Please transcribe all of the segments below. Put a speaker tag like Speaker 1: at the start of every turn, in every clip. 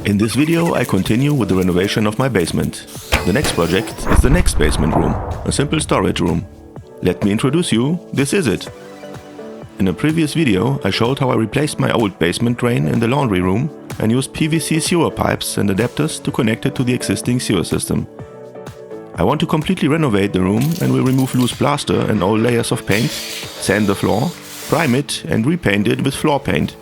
Speaker 1: In this video I continue with the renovation of my basement. The next project is the next basement room, a simple storage room. Let me introduce you, this is it. In a previous video I showed how I replaced my old basement drain in the laundry room and used PVC sewer pipes and adapters to connect it to the existing sewer system. I want to completely renovate the room and will remove loose plaster and all layers of paint, sand the floor, prime it and repaint it with floor paint.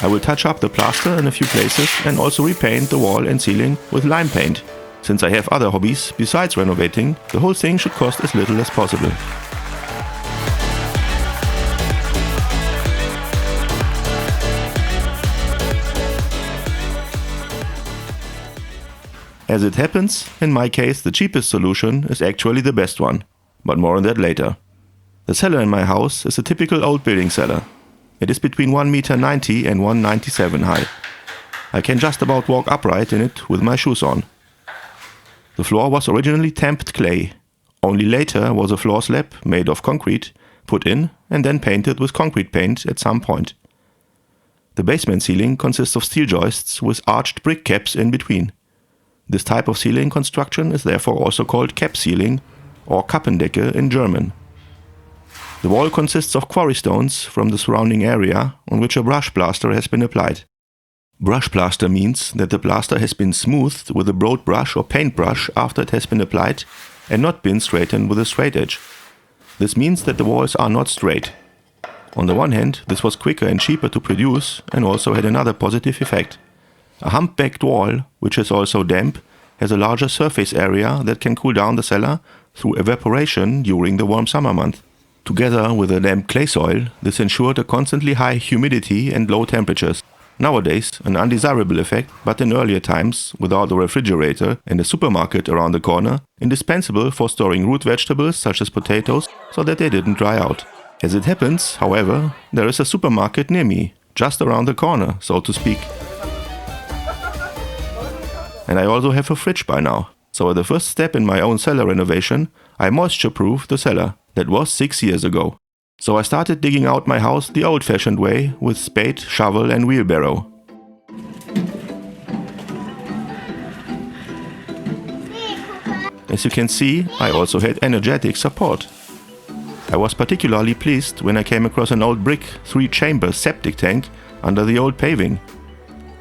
Speaker 1: I will touch up the plaster in a few places and also repaint the wall and ceiling with lime paint. Since I have other hobbies besides renovating, the whole thing should cost as little as possible. As it happens, in my case the cheapest solution is actually the best one, but more on that later. The cellar in my house is a typical old building cellar. It is between 1,90 m and 1,97 m high. I can just about walk upright in it with my shoes on. The floor was originally tamped clay. Only later was a floor slab made of concrete put in and then painted with concrete paint at some point. The basement ceiling consists of steel joists with arched brick caps in between. This type of ceiling construction is therefore also called cap ceiling or Kappendecke in German. The wall consists of quarry stones from the surrounding area on which a brush plaster has been applied. Brush plaster means that the plaster has been smoothed with a broad brush or paintbrush after it has been applied and not been straightened with a straight edge. This means that the walls are not straight. On the one hand, this was quicker and cheaper to produce and also had another positive effect. A humpbacked wall, which is also damp, has a larger surface area that can cool down the cellar through evaporation during the warm summer month. Together with a damp clay soil, this ensured a constantly high humidity and low temperatures. Nowadays, an undesirable effect, but in earlier times, without a refrigerator and a supermarket around the corner, indispensable for storing root vegetables such as potatoes so that they didn't dry out. As it happens, however, there is a supermarket near me, just around the corner, so to speak. And I also have a fridge by now. So the first step in my own cellar renovation, I moisture-proofed the cellar. That was 6 years ago. So I started digging out my house the old-fashioned way with spade, shovel and wheelbarrow. As you can see, I also had energetic support. I was particularly pleased when I came across an old brick 3-chamber septic tank under the old paving.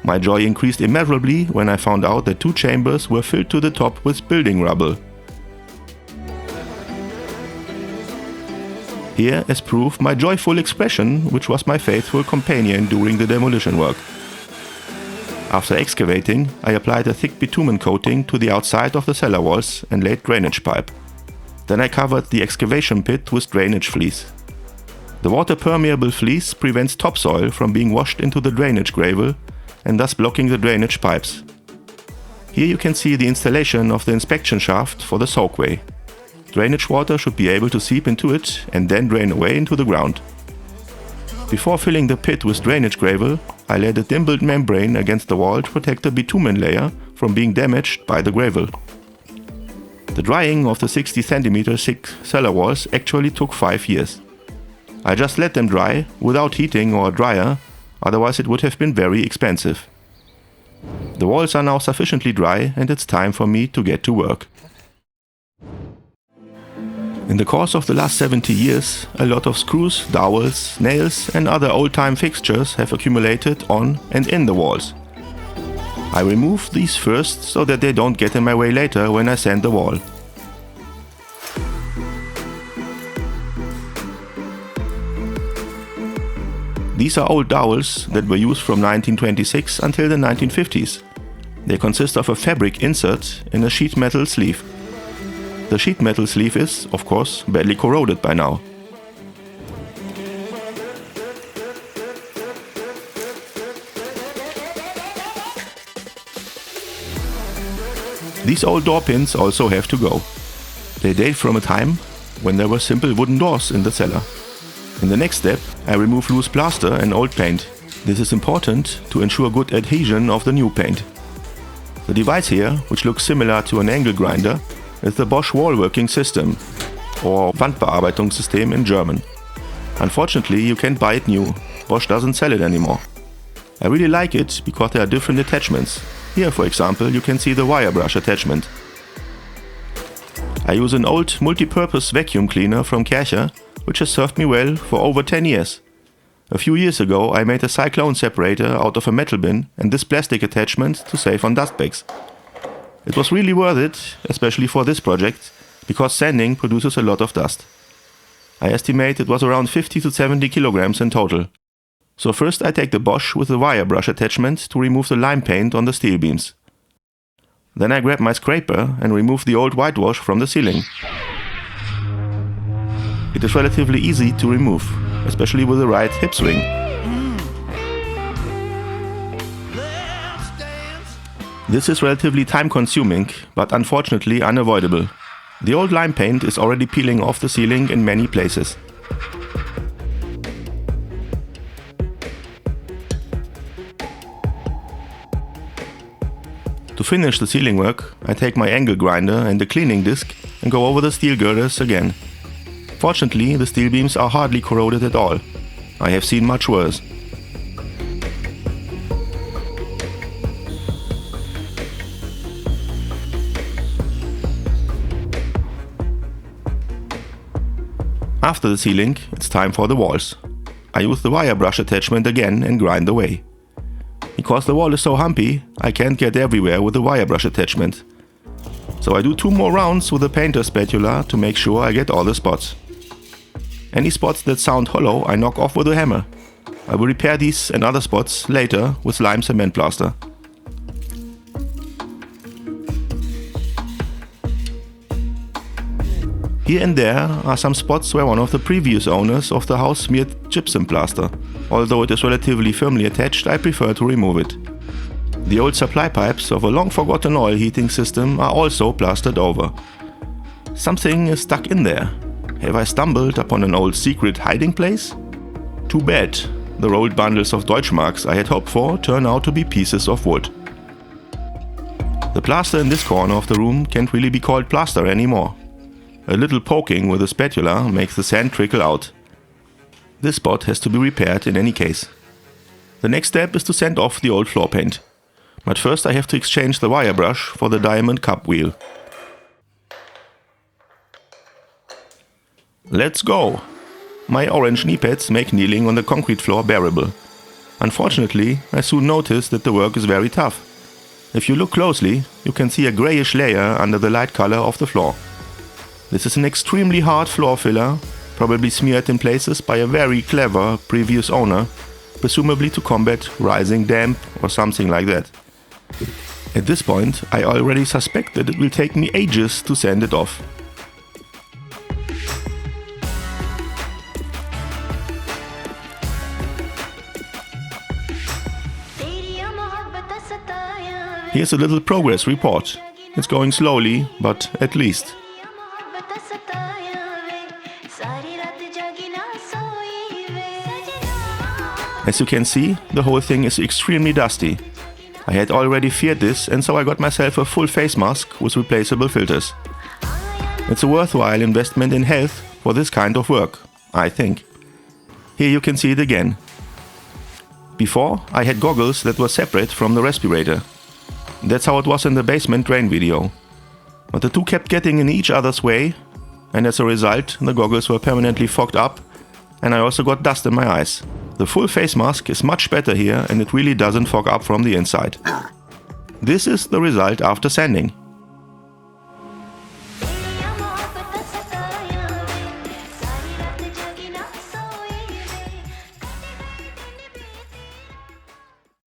Speaker 1: My joy increased immeasurably when I found out that 2 chambers were filled to the top with building rubble. Here as proof my joyful expression, which was my faithful companion during the demolition work. After excavating, I applied a thick bitumen coating to the outside of the cellar walls and laid drainage pipe. Then I covered the excavation pit with drainage fleece. The water-permeable fleece prevents topsoil from being washed into the drainage gravel and thus blocking the drainage pipes. Here you can see the installation of the inspection shaft for the soakway. Drainage water should be able to seep into it and then drain away into the ground. Before filling the pit with drainage gravel, I laid a dimpled membrane against the wall to protect the bitumen layer from being damaged by the gravel. The drying of the 60 cm thick cellar walls actually took 5 years. I just let them dry without heating or a dryer, otherwise it would have been very expensive. The walls are now sufficiently dry and it's time for me to get to work. In the course of the last 70 years, a lot of screws, dowels, nails and other old-time fixtures have accumulated on and in the walls. I remove these first so that they don't get in my way later when I sand the wall. These are old dowels that were used from 1926 until the 1950s. They consist of a fabric insert in a sheet metal sleeve. The sheet metal sleeve is, of course, badly corroded by now. These old door pins also have to go. They date from a time when there were simple wooden doors in the cellar. In the next step, I remove loose plaster and old paint. This is important to ensure good adhesion of the new paint. The device here, which looks similar to an angle grinder, is the Bosch wall working system, or Wandbearbeitungssystem in German. Unfortunately, you can't buy it new. Bosch doesn't sell it anymore. I really like it because there are different attachments. Here, for example, you can see the wire brush attachment. I use an old multi-purpose vacuum cleaner from Kärcher, which has served me well for over 10 years. A few years ago I made a cyclone separator out of a metal bin and this plastic attachment to save on dust bags. It was really worth it, especially for this project, because sanding produces a lot of dust. I estimate it was around 50 to 70 kilograms in total. So first I take the Bosch with the wire brush attachment to remove the lime paint on the steel beams. Then I grab my scraper and remove the old whitewash from the ceiling. It is relatively easy to remove, especially with the right hip swing. This is relatively time consuming, but unfortunately unavoidable. The old lime paint is already peeling off the ceiling in many places. To finish the ceiling work, I take my angle grinder and the cleaning disc and go over the steel girders again. Fortunately, the steel beams are hardly corroded at all. I have seen much worse. After the ceiling, it's time for the walls. I use the wire brush attachment again and grind away. Because the wall is so humpy, I can't get everywhere with the wire brush attachment. So I do 2 more rounds with the painter spatula to make sure I get all the spots. Any spots that sound hollow I knock off with a hammer. I will repair these and other spots later with lime cement plaster. Here and there are some spots where one of the previous owners of the house smeared gypsum plaster. Although it is relatively firmly attached, I prefer to remove it. The old supply pipes of a long forgotten oil heating system are also plastered over. Something is stuck in there. Have I stumbled upon an old secret hiding place? Too bad. The rolled bundles of Deutschmarks I had hoped for turn out to be pieces of wood. The plaster in this corner of the room can't really be called plaster anymore. A little poking with a spatula makes the sand trickle out. This spot has to be repaired in any case. The next step is to sand off the old floor paint. But first I have to exchange the wire brush for the diamond cup wheel. Let's go! My orange knee pads make kneeling on the concrete floor bearable. Unfortunately, I soon notice that the work is very tough. If you look closely, you can see a grayish layer under the light color of the floor. This is an extremely hard floor filler, probably smeared in places by a very clever previous owner, presumably to combat rising damp or something like that. At this point, I already suspect that it will take me ages to sand it off. Here's a little progress report. It's going slowly, but at least. As you can see, the whole thing is extremely dusty. I had already feared this, and so I got myself a full face mask with replaceable filters. It's a worthwhile investment in health for this kind of work, I think. Here you can see it again. Before, I had goggles that were separate from the respirator. That's how it was in the basement drain video. But the two kept getting in each other's way, and as a result, the goggles were permanently fogged up, and I also got dust in my eyes. The full face mask is much better here, and it really doesn't fog up from the inside. This is the result after sanding.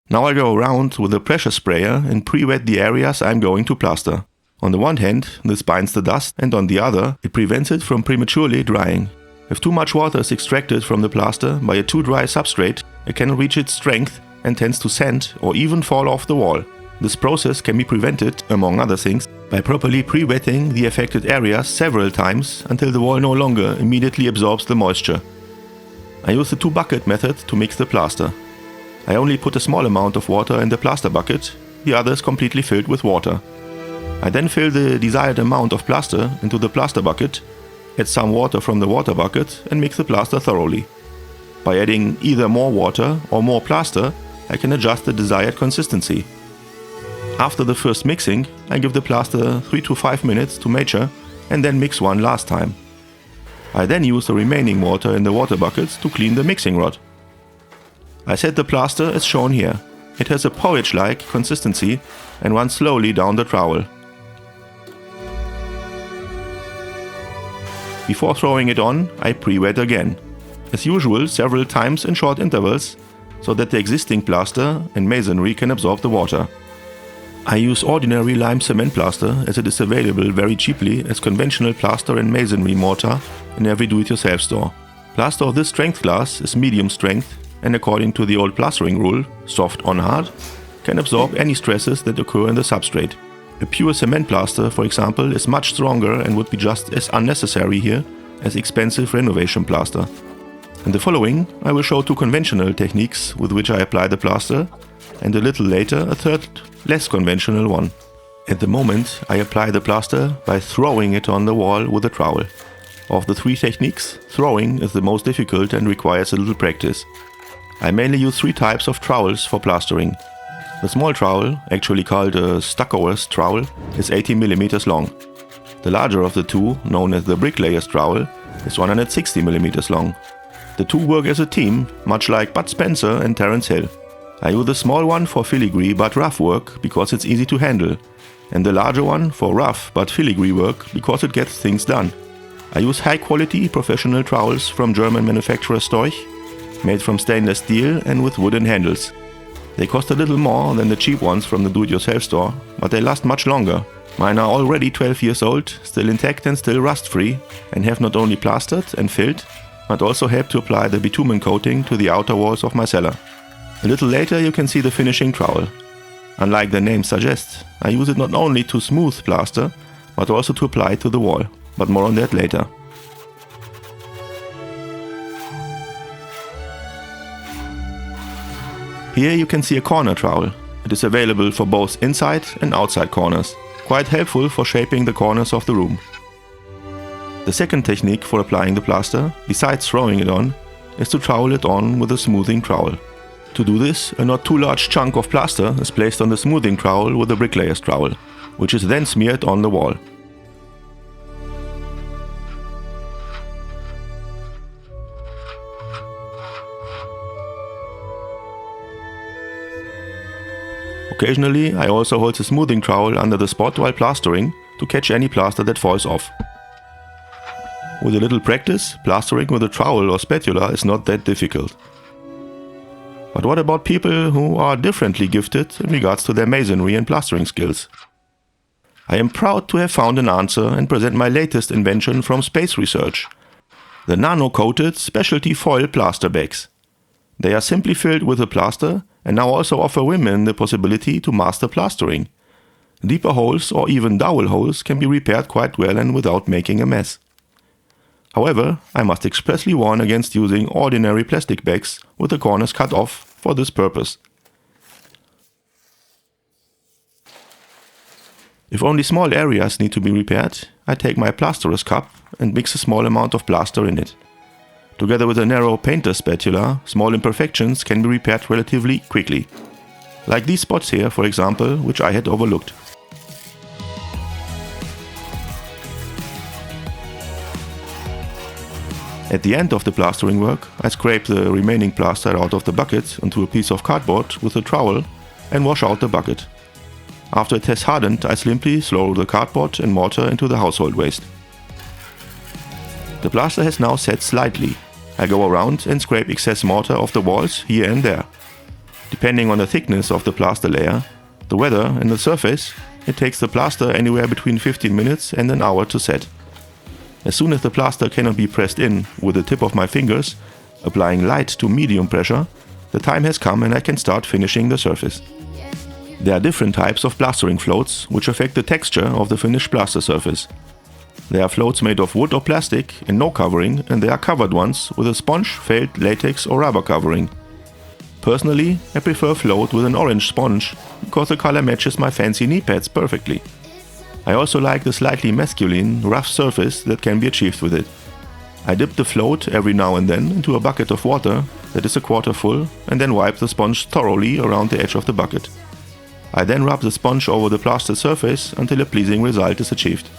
Speaker 1: Now I go around with a pressure sprayer and pre-wet the areas I'm going to plaster. On the one hand, this binds the dust, and on the other, it prevents it from prematurely drying. If too much water is extracted from the plaster by a too dry substrate, it cannot reach its strength and tends to sand or even fall off the wall. This process can be prevented, among other things, by properly pre-wetting the affected areas several times until the wall no longer immediately absorbs the moisture. I use the 2-bucket method to mix the plaster. I only put a small amount of water in the plaster bucket, the other is completely filled with water. I then fill the desired amount of plaster into the plaster bucket, add some water from the water bucket and mix the plaster thoroughly. By adding either more water or more plaster, I can adjust the desired consistency. After the first mixing, I give the plaster 3 to 5 minutes to mature and then mix one last time. I then use the remaining water in the water buckets to clean the mixing rod. I set the plaster as shown here. It has a porridge-like consistency and runs slowly down the trowel. Before throwing it on, I pre-wet again. As usual, several times in short intervals, so that the existing plaster and masonry can absorb the water. I use ordinary lime cement plaster as it is available very cheaply as conventional plaster and masonry mortar in every do-it-yourself store. Plaster of this strength class is medium strength and according to the old plastering rule, soft on hard, can absorb any stresses that occur in the substrate. A pure cement plaster, for example, is much stronger and would be just as unnecessary here as expensive renovation plaster. In the following, I will show 2 conventional techniques with which I apply the plaster, and a little later a third, less conventional one. At the moment, I apply the plaster by throwing it on the wall with a trowel. Of the 3 techniques, throwing is the most difficult and requires a little practice. I mainly use 3 types of trowels for plastering. The small trowel, actually called a stuccoer's trowel, is 80 mm long. The larger of the 2, known as the bricklayer's trowel, is 160 mm long. The 2 work as a team, much like Bud Spencer and Terence Hill. I use the small one for filigree but rough work because it's easy to handle, and the larger one for rough but filigree work because it gets things done. I use high quality professional trowels from German manufacturer Storch, made from stainless steel and with wooden handles. They cost a little more than the cheap ones from the do-it-yourself store, but they last much longer. Mine are already 12 years old, still intact and still rust-free, and have not only plastered and filled, but also helped to apply the bitumen coating to the outer walls of my cellar. A little later you can see the finishing trowel. Unlike the name suggests, I use it not only to smooth plaster, but also to apply it to the wall, but more on that later. Here you can see a corner trowel. It is available for both inside and outside corners, quite helpful for shaping the corners of the room. The second technique for applying the plaster, besides throwing it on, is to trowel it on with a smoothing trowel. To do this, a not too large chunk of plaster is placed on the smoothing trowel with a bricklayer's trowel, which is then smeared on the wall. Occasionally, I also hold the smoothing trowel under the spot while plastering to catch any plaster that falls off. With a little practice, plastering with a trowel or spatula is not that difficult. But what about people who are differently gifted in regards to their masonry and plastering skills? I am proud to have found an answer and present my latest invention from space research: the nano-coated specialty foil plaster bags. They are simply filled with a plaster and now also offer women the possibility to master plastering. Deeper holes or even dowel holes can be repaired quite well and without making a mess. However, I must expressly warn against using ordinary plastic bags with the corners cut off for this purpose. If only small areas need to be repaired, I take my plasterer's cup and mix a small amount of plaster in it. Together with a narrow painter's spatula, small imperfections can be repaired relatively quickly. Like these spots here, for example, which I had overlooked. At the end of the plastering work, I scrape the remaining plaster out of the bucket onto a piece of cardboard with a trowel and wash out the bucket. After it has hardened, I simply throw the cardboard and mortar into the household waste. The plaster has now set slightly. I go around and scrape excess mortar off the walls here and there. Depending on the thickness of the plaster layer, the weather and the surface, it takes the plaster anywhere between 15 minutes and an hour to set. As soon as the plaster cannot be pressed in with the tip of my fingers, applying light to medium pressure, the time has come and I can start finishing the surface. There are different types of plastering floats which affect the texture of the finished plaster surface. There are floats made of wood or plastic and no covering, and there are covered ones with a sponge, felt, latex or rubber covering. Personally, I prefer a float with an orange sponge because the color matches my fancy knee pads perfectly. I also like the slightly masculine, rough surface that can be achieved with it. I dip the float every now and then into a bucket of water that is a quarter full, and then wipe the sponge thoroughly around the edge of the bucket. I then rub the sponge over the plastered surface until a pleasing result is achieved.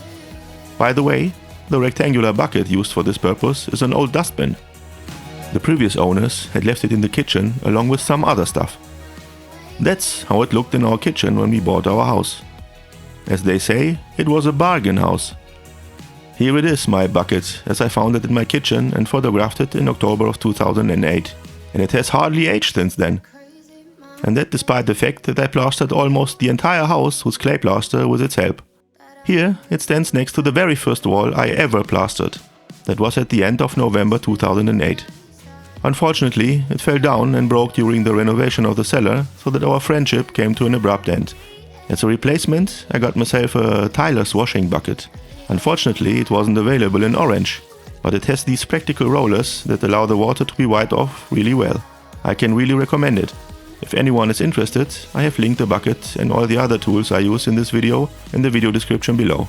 Speaker 1: By the way, the rectangular bucket used for this purpose is an old dustbin. The previous owners had left it in the kitchen along with some other stuff. That's how it looked in our kitchen when we bought our house. As they say, it was a bargain house. Here it is, my bucket, as I found it in my kitchen and photographed it in October of 2008. And it has hardly aged since then. And that despite the fact that I plastered almost the entire house with clay plaster with its help. Here it stands next to the very first wall I ever plastered. That was at the end of November 2008. Unfortunately, it fell down and broke during the renovation of the cellar, so that our friendship came to an abrupt end. As a replacement, I got myself a Tyler's washing bucket. Unfortunately, it wasn't available in orange, but it has these practical rollers that allow the water to be wiped off really well. I can really recommend it. If anyone is interested, I have linked the bucket and all the other tools I use in this video in the video description below.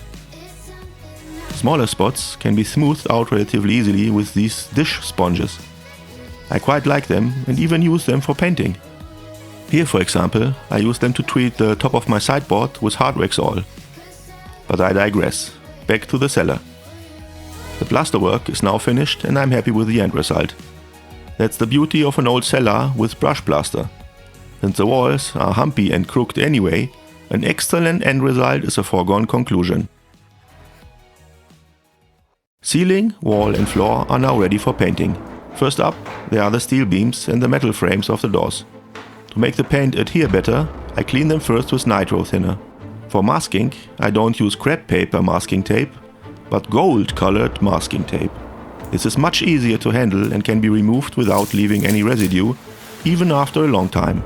Speaker 1: Smaller spots can be smoothed out relatively easily with these dish sponges. I quite like them and even use them for painting. Here, for example, I use them to treat the top of my sideboard with hard wax oil. But I digress. Back to the cellar. The plasterwork is now finished and I'm happy with the end result. That's the beauty of an old cellar with brush plaster. Since the walls are humpy and crooked anyway, an excellent end result is a foregone conclusion. Ceiling, wall and floor are now ready for painting. First up, there are the steel beams and the metal frames of the doors. To make the paint adhere better, I clean them first with nitro thinner. For masking, I don't use crepe paper masking tape, but gold-colored masking tape. This is much easier to handle and can be removed without leaving any residue, even after a long time.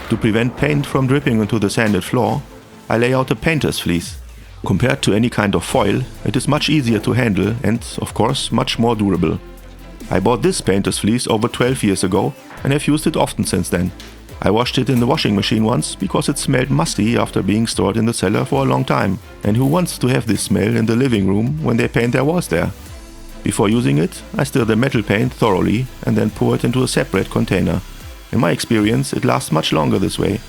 Speaker 1: To prevent paint from dripping onto the sanded floor, I lay out a painter's fleece. Compared to any kind of foil, it is much easier to handle and, of course, much more durable. I bought this painter's fleece over 12 years ago and have used it often since then. I washed it in the washing machine once because it smelled musty after being stored in the cellar for a long time. And who wants to have this smell in the living room when they paint their walls there? Before using it, I stir the metal paint thoroughly and then pour it into a separate container. In my experience, it lasts much longer this way.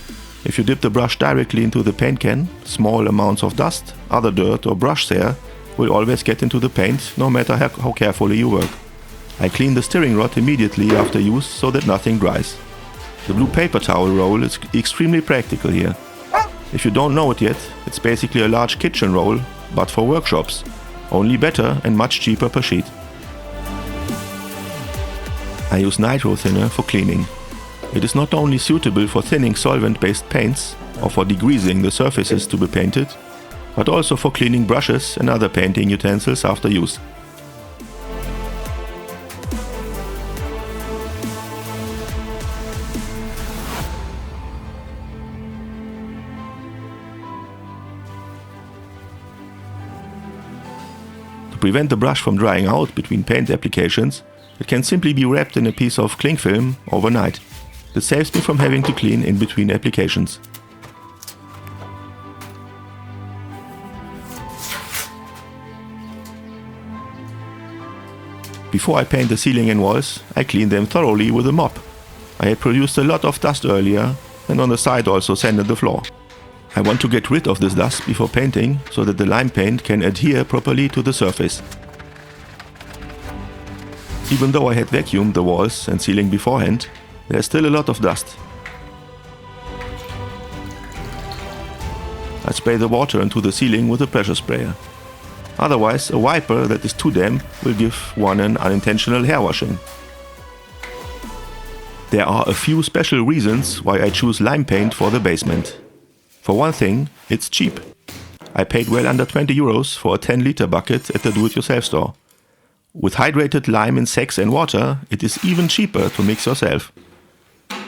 Speaker 1: If you dip the brush directly into the paint can, small amounts of dust, other dirt or brush hair will always get into the paint no matter how carefully you work. I clean the stirring rod immediately after use so that nothing dries. The blue paper towel roll is extremely practical here. If you don't know it yet, it's basically a large kitchen roll, but for workshops. Only better and much cheaper per sheet. I use nitro thinner for cleaning. It is not only suitable for thinning solvent-based paints or for degreasing the surfaces to be painted, but also for cleaning brushes and other painting utensils after use. To prevent the brush from drying out between paint applications, it can simply be wrapped in a piece of cling film overnight. This saves me from having to clean in between applications. Before I paint the ceiling and walls, I clean them thoroughly with a mop. I had produced a lot of dust earlier and on the side also sanded the floor. I want to get rid of this dust before painting so that the lime paint can adhere properly to the surface. Even though I had vacuumed the walls and ceiling beforehand, there's still a lot of dust. I spray the water into the ceiling with a pressure sprayer. Otherwise, a wiper that is too damp will give one an unintentional hair washing. There are a few special reasons why I choose lime paint for the basement. For one thing, it's cheap. I paid well under 20 euros for a 10-liter bucket at the do-it-yourself store. With hydrated lime in sacks and water, it is even cheaper to mix yourself.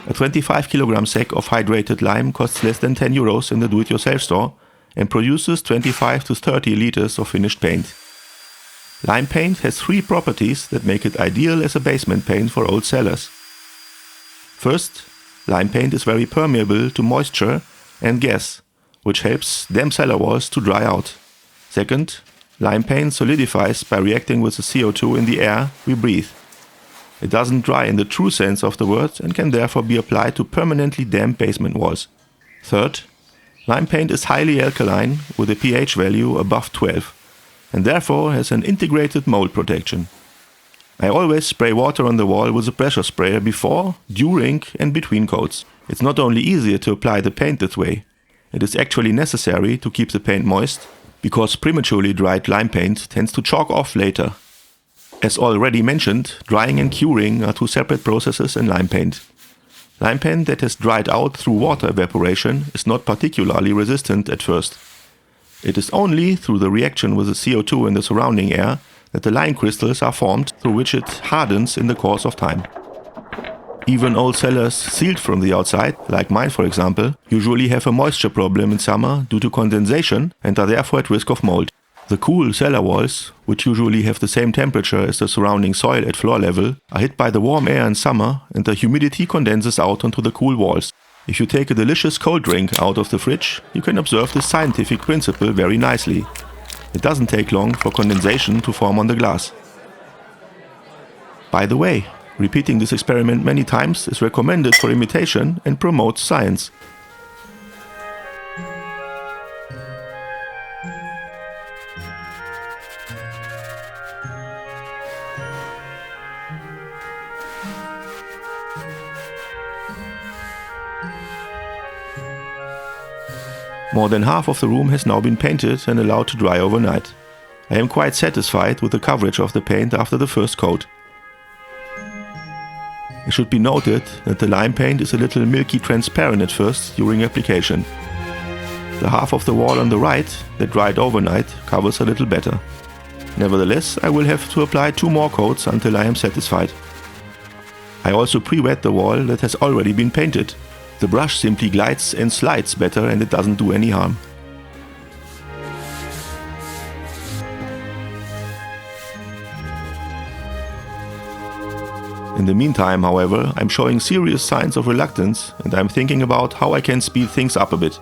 Speaker 1: A 25 kg sack of hydrated lime costs less than 10 euros in the do-it-yourself store and produces 25 to 30 liters of finished paint. Lime paint has 3 properties that make it ideal as a basement paint for old cellars. First, lime paint is very permeable to moisture and gas, which helps damp cellar walls to dry out. Second, lime paint solidifies by reacting with the CO2 in the air we breathe. It doesn't dry in the true sense of the word and can therefore be applied to permanently damp basement walls. Third, lime paint is highly alkaline with a pH value above 12 and therefore has an integrated mold protection. I always spray water on the wall with a pressure sprayer before, during and between coats. It's not only easier to apply the paint this way, it is actually necessary to keep the paint moist because prematurely dried lime paint tends to chalk off later. As already mentioned, drying and curing are two separate processes in lime paint. Lime paint that has dried out through water evaporation is not particularly resistant at first. It is only through the reaction with the CO2 in the surrounding air that the lime crystals are formed through which it hardens in the course of time. Even old cellars sealed from the outside, like mine for example, usually have a moisture problem in summer due to condensation and are therefore at risk of mold. The cool cellar walls, which usually have the same temperature as the surrounding soil at floor level, are hit by the warm air in summer and the humidity condenses out onto the cool walls. If you take a delicious cold drink out of the fridge, you can observe this scientific principle very nicely. It doesn't take long for condensation to form on the glass. By the way, repeating this experiment many times is recommended for imitation and promotes science. More than half of the room has now been painted and allowed to dry overnight. I am quite satisfied with the coverage of the paint after the first coat. It should be noted that the lime paint is a little milky transparent at first during application. The half of the wall on the right that dried overnight covers a little better. Nevertheless, I will have to apply 2 more coats until I am satisfied. I also pre-wet the wall that has already been painted. The brush simply glides and slides better and it doesn't do any harm. In the meantime, however, I'm showing serious signs of reluctance and I'm thinking about how I can speed things up a bit.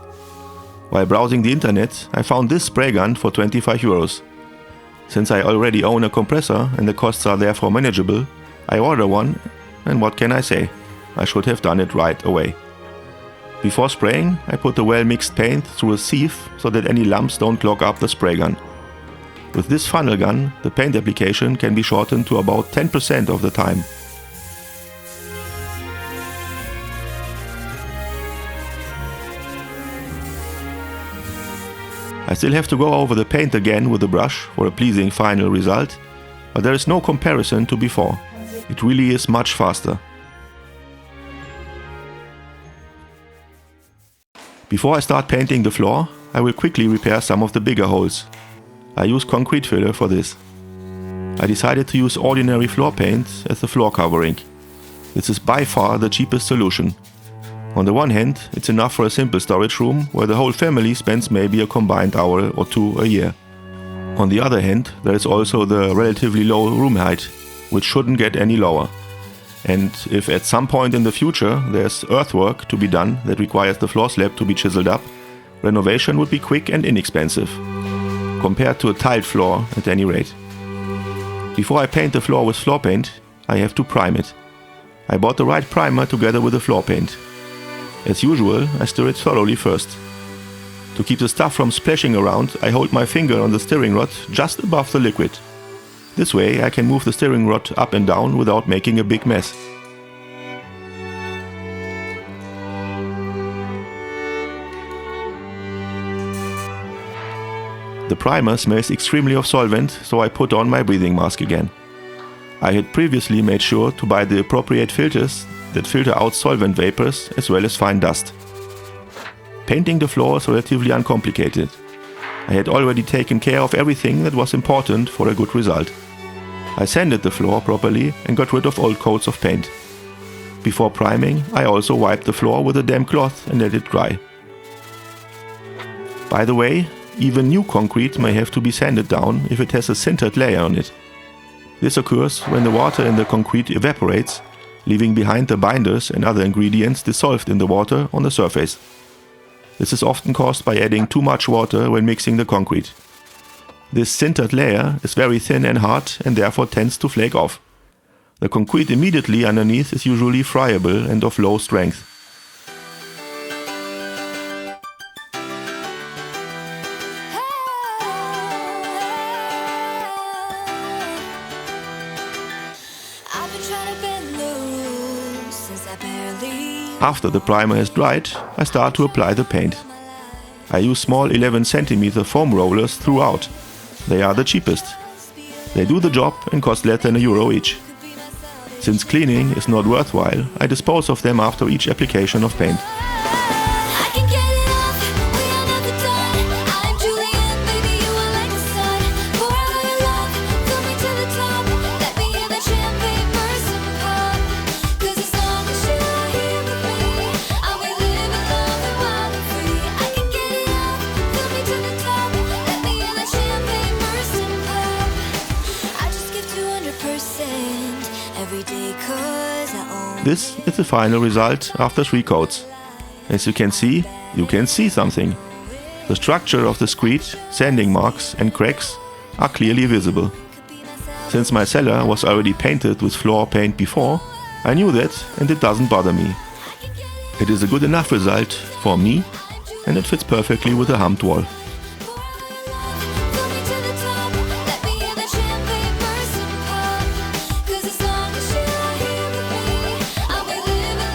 Speaker 1: While browsing the internet, I found this spray gun for 25 euros. Since I already own a compressor and the costs are therefore manageable, I order one and what can I say? I should have done it right away. Before spraying, I put the well-mixed paint through a sieve so that any lumps don't clog up the spray gun. With this funnel gun, the paint application can be shortened to about 10% of the time. I still have to go over the paint again with the brush for a pleasing final result, but there is no comparison to before. It really is much faster. Before I start painting the floor, I will quickly repair some of the bigger holes. I use concrete filler for this. I decided to use ordinary floor paint as the floor covering. This is by far the cheapest solution. On the one hand, it's enough for a simple storage room where the whole family spends maybe a combined hour or 2 a year. On the other hand, there is also the relatively low room height, which shouldn't get any lower. And if at some point in the future there's earthwork to be done that requires the floor slab to be chiseled up, renovation would be quick and inexpensive, compared to a tiled floor at any rate. Before I paint the floor with floor paint, I have to prime it. I bought the right primer together with the floor paint. As usual, I stir it thoroughly first. To keep the stuff from splashing around, I hold my finger on the stirring rod just above the liquid. This way I can move the stirring rod up and down without making a big mess. The primer smells extremely of solvent, so I put on my breathing mask again. I had previously made sure to buy the appropriate filters that filter out solvent vapors as well as fine dust. Painting the floor is relatively uncomplicated. I had already taken care of everything that was important for a good result. I sanded the floor properly and got rid of old coats of paint. Before priming, I also wiped the floor with a damp cloth and let it dry. By the way, even new concrete may have to be sanded down if it has a sintered layer on it. This occurs when the water in the concrete evaporates, leaving behind the binders and other ingredients dissolved in the water on the surface. This is often caused by adding too much water when mixing the concrete. This sintered layer is very thin and hard and therefore tends to flake off. The concrete immediately underneath is usually friable and of low strength. After the primer has dried, I start to apply the paint. I use small 11 cm foam rollers throughout. They are the cheapest. They do the job and cost less than €1 each. Since cleaning is not worthwhile, I dispose of them after each application of paint. This is the final result after 3 coats. As you can see something. The structure of the screed, sanding marks and cracks are clearly visible. Since my cellar was already painted with floor paint before, I knew that and it doesn't bother me. It is a good enough result for me and it fits perfectly with a humped wall.